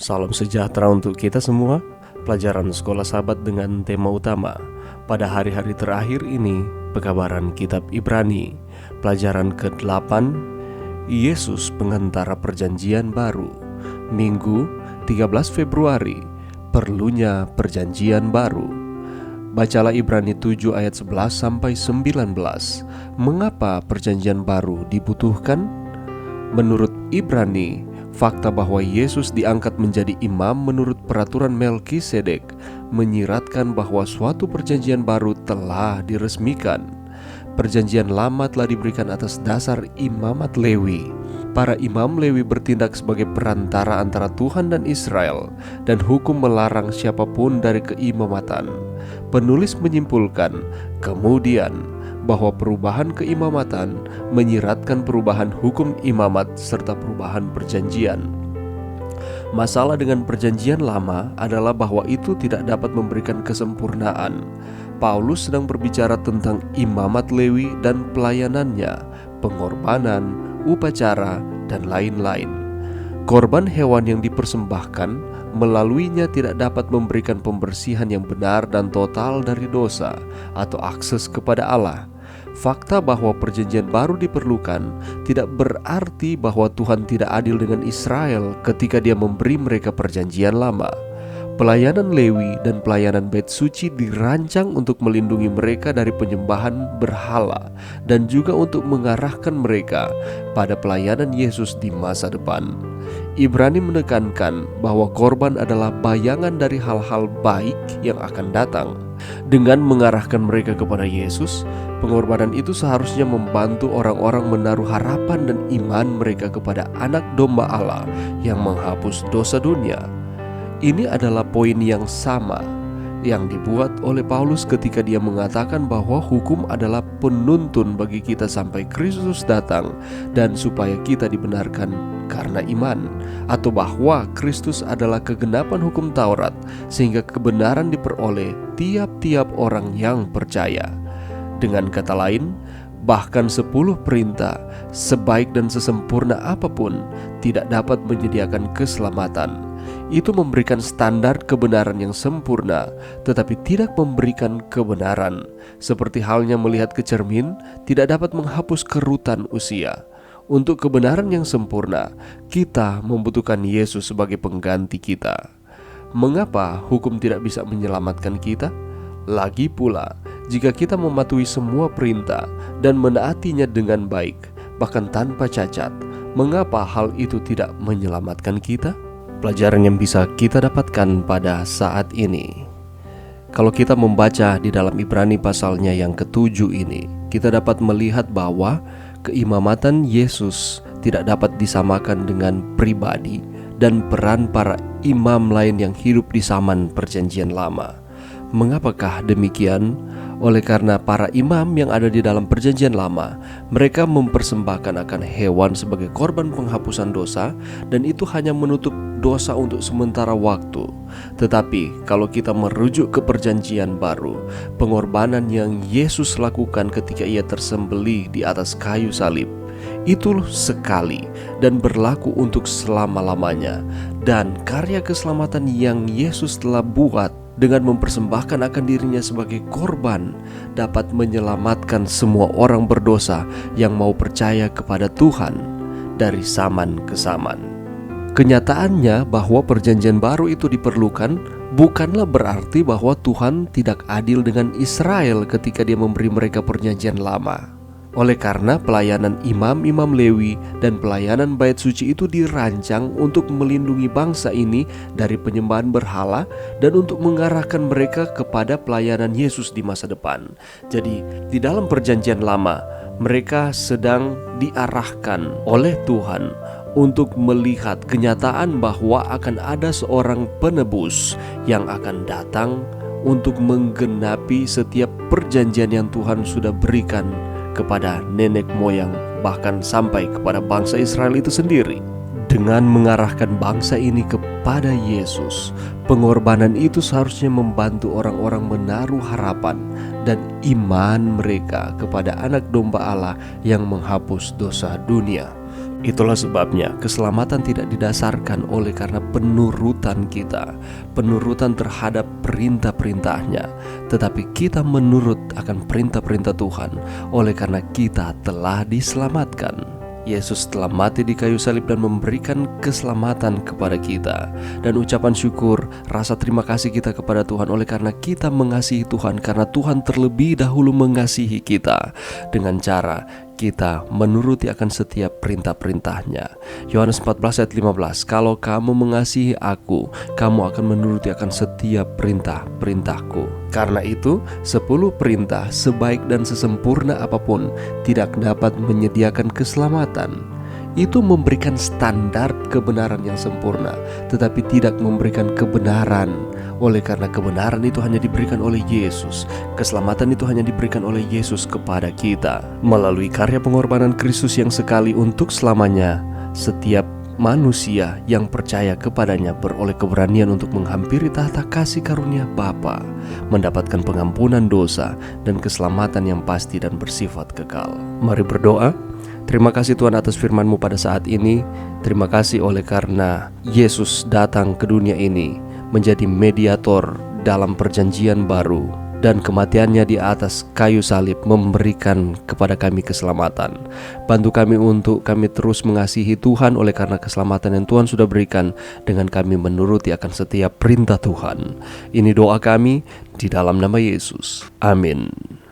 Salam sejahtera untuk kita semua. Pelajaran Sekolah Sabat dengan tema utama pada hari-hari terakhir ini, pekabaran Kitab Ibrani. Pelajaran ke-8, Yesus Pengantara Perjanjian Baru. Minggu 13 Februari, perlunya Perjanjian Baru. Bacalah Ibrani 7 ayat 11 sampai 19. Mengapa Perjanjian Baru dibutuhkan? Menurut Ibrani, fakta bahwa Yesus diangkat menjadi imam menurut peraturan Melkisedek menyiratkan bahwa suatu perjanjian baru telah diresmikan. Perjanjian lama telah diberikan atas dasar imamat Lewi. Para imam Lewi bertindak sebagai perantara antara Tuhan dan Israel, dan hukum melarang siapapun dari keimamatan. Penulis menyimpulkan kemudian bahwa perubahan keimamatan menyiratkan perubahan hukum imamat serta perubahan perjanjian. Masalah dengan perjanjian lama adalah bahwa itu tidak dapat memberikan kesempurnaan. Paulus sedang berbicara tentang imamat Lewi dan pelayanannya, pengorbanan, upacara, dan lain-lain. Korban hewan yang dipersembahkan melaluinya tidak dapat memberikan pembersihan yang benar dan total dari dosa atau akses kepada Allah. Fakta bahwa perjanjian baru diperlukan tidak berarti bahwa Tuhan tidak adil dengan Israel ketika Dia memberi mereka perjanjian lama. Pelayanan Lewi dan pelayanan Bait Suci dirancang untuk melindungi mereka dari penyembahan berhala dan juga untuk mengarahkan mereka pada pelayanan Yesus di masa depan. Ibrani menekankan bahwa korban adalah bayangan dari hal-hal baik yang akan datang. Dengan mengarahkan mereka kepada Yesus, pengorbanan itu seharusnya membantu orang-orang menaruh harapan dan iman mereka kepada Anak Domba Allah yang menghapus dosa dunia. Ini adalah poin yang sama yang dibuat oleh Paulus ketika dia mengatakan bahwa hukum adalah penuntun bagi kita sampai Kristus datang dan supaya kita dibenarkan karena iman, atau bahwa Kristus adalah kegenapan hukum Taurat sehingga kebenaran diperoleh tiap-tiap orang yang percaya. Dengan kata lain, bahkan 10 perintah, sebaik dan sesempurna apapun, tidak dapat menyediakan keselamatan. Itu memberikan standar kebenaran yang sempurna, tetapi tidak memberikan kebenaran. Seperti halnya melihat ke cermin, tidak dapat menghapus kerutan usia. Untuk kebenaran yang sempurna, kita membutuhkan Yesus sebagai pengganti kita. Mengapa hukum tidak bisa menyelamatkan kita? Lagi pula, jika kita mematuhi semua perintah dan menaatinya dengan baik, bahkan tanpa cacat, mengapa hal itu tidak menyelamatkan kita? Pelajaran yang bisa kita dapatkan pada saat ini, kalau kita membaca di dalam Ibrani pasalnya yang ke-7 ini, kita dapat melihat bahwa keimamatan Yesus tidak dapat disamakan dengan pribadi dan peran para imam lain yang hidup di zaman perjanjian lama. Mengapakah demikian? Oleh karena para imam yang ada di dalam perjanjian lama, mereka mempersembahkan akan hewan sebagai korban penghapusan dosa, dan itu hanya menutup dosa untuk sementara waktu. Tetapi kalau kita merujuk ke perjanjian baru, pengorbanan yang Yesus lakukan ketika Ia tersembelih di atas kayu salib, itu sekali dan berlaku untuk selama-lamanya. Dan karya keselamatan yang Yesus telah buat dengan mempersembahkan akan dirinya sebagai korban dapat menyelamatkan semua orang berdosa yang mau percaya kepada Tuhan dari zaman ke zaman. Kenyataannya bahwa perjanjian baru itu diperlukan bukanlah berarti bahwa Tuhan tidak adil dengan Israel ketika Dia memberi mereka perjanjian lama. Oleh karena pelayanan imam-imam Lewi dan pelayanan Bait Suci itu dirancang untuk melindungi bangsa ini dari penyembahan berhala dan untuk mengarahkan mereka kepada pelayanan Yesus di masa depan. Jadi di dalam perjanjian lama, mereka sedang diarahkan oleh Tuhan untuk melihat kenyataan bahwa akan ada seorang penebus yang akan datang untuk menggenapi setiap perjanjian yang Tuhan sudah berikan kepada nenek moyang, bahkan sampai kepada bangsa Israel itu sendiri. Dengan mengarahkan bangsa ini kepada Yesus, pengorbanan itu seharusnya membantu orang-orang menaruh harapan dan iman mereka kepada Anak Domba Allah yang menghapus dosa dunia. Itulah sebabnya keselamatan tidak didasarkan oleh karena penurutan kita, penurutan terhadap perintah-perintahnya, tetapi kita menurut akan perintah-perintah Tuhan oleh karena kita telah diselamatkan. Yesus telah mati di kayu salib dan memberikan keselamatan kepada kita. Dan ucapan syukur, rasa terima kasih kita kepada Tuhan oleh karena kita mengasihi Tuhan, karena Tuhan terlebih dahulu mengasihi kita dengan cara kita menuruti akan setiap perintah-perintahnya. Yohanes 14 ayat 15, kalau kamu mengasihi aku, kamu akan menuruti akan setiap perintah-perintahku. Karena itu 10 perintah sebaik dan sesempurna apapun tidak dapat menyediakan keselamatan. Itu memberikan standar kebenaran yang sempurna, tetapi tidak memberikan kebenaran. Oleh karena kebenaran itu hanya diberikan oleh Yesus, keselamatan itu hanya diberikan oleh Yesus kepada kita melalui karya pengorbanan Kristus yang sekali untuk selamanya. Setiap manusia yang percaya kepadanya beroleh keberanian untuk menghampiri tahta kasih karunia Bapa, mendapatkan pengampunan dosa dan keselamatan yang pasti dan bersifat kekal. Mari berdoa. Terima kasih Tuhan atas firman-Mu pada saat ini. Terima kasih oleh karena Yesus datang ke dunia ini menjadi mediator dalam perjanjian baru, dan kematiannya di atas kayu salib memberikan kepada kami keselamatan. Bantu kami untuk kami terus mengasihi Tuhan oleh karena keselamatan yang Tuhan sudah berikan, dengan kami menuruti akan setiap perintah Tuhan. Ini doa kami di dalam nama Yesus. Amin.